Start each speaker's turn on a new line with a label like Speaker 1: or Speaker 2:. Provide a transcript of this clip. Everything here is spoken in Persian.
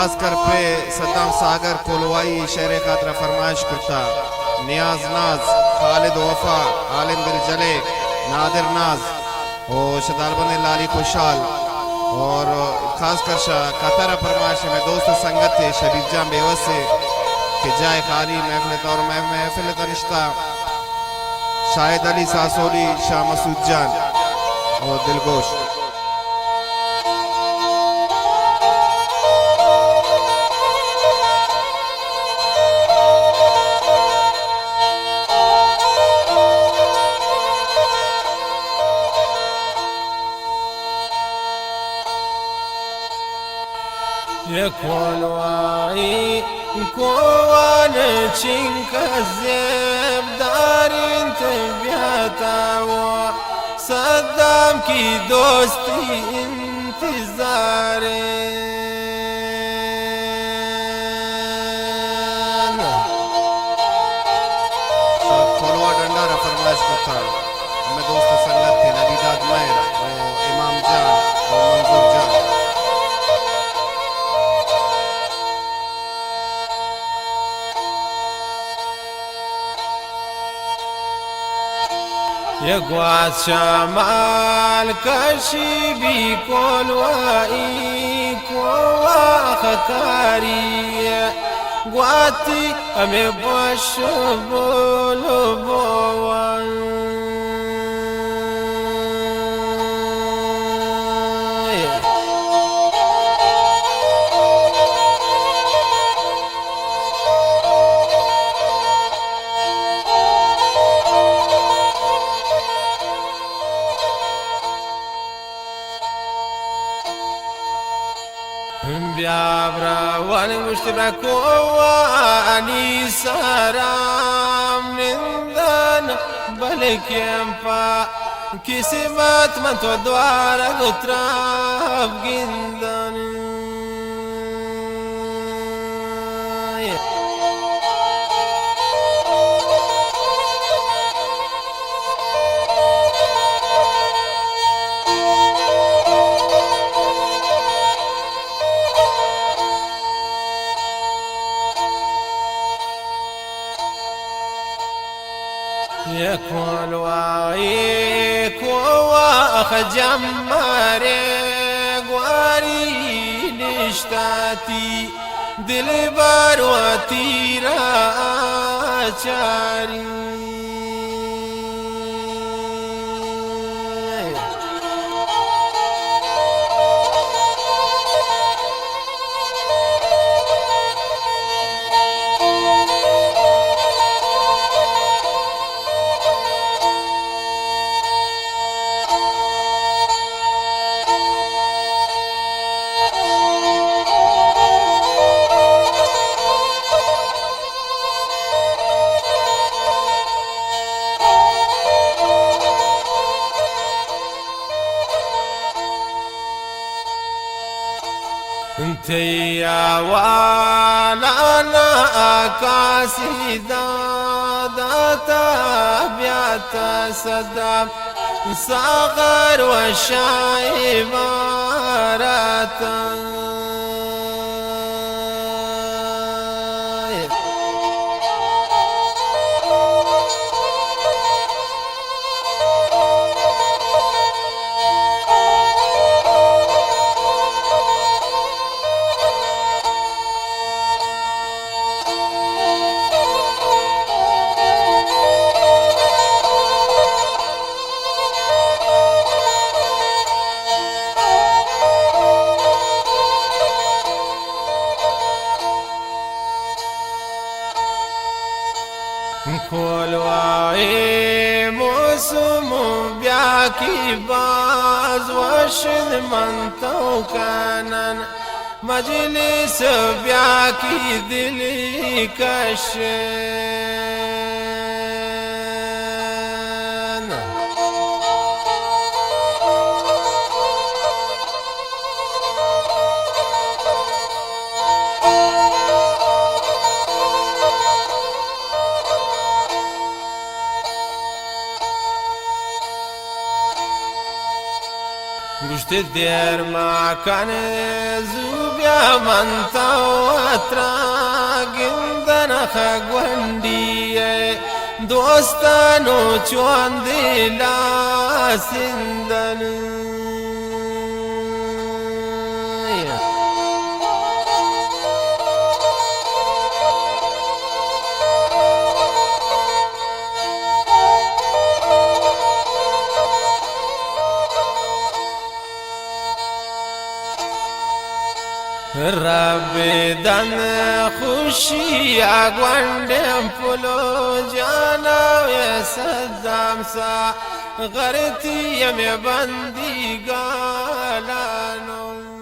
Speaker 1: खास कर पे सद्दाम सागर कोलवाई शेर खातर फरमाइश करता नियाज नाज खालिद वफा आलिम दिल जले नादिर नाज और शदालबंद लाली खुशाल और खास कर कतर फरमाइश में दोस्त संगत थे शबीब जान बेवस से कि जाए खाली महफिल तौर महफिल तनिश्ता शाहिद अली सासोली शाह मसूद जान और दिलगोश
Speaker 2: يكونواي كوان تشينك الزب دارين تبياتاوا صدام كي دوستي انتظارين
Speaker 1: कलवा डंडारा फरमाइश करता हमें दोस्त संगत थे नबीदाद महर और इमाम जान और मंजूर जान
Speaker 2: يقعد شمال كشبي كلوائي كوا خكاري قواتي أمي بوشبولو بوان بيابرا وانا مشتبك واني سارام من ذن بلك ينفع كسمت من تودوار قطراب جندان يكون وايك واخ جماري قواري نشتاتي دل بارواتي راچاري انت يا وانا اكاسي دادا بيات صدام صغر وشايب راتا كلواي موسم بياكي باز وشد من توكانا مجلس بياكي دلي كشن تدیر مکن زوبیا منتا اترا گندن خگوندیه دوستانو چون دیلا سندن رب دن خوشی اگوندم پلو جانا و صدام سا غرطی یم بندی گالانو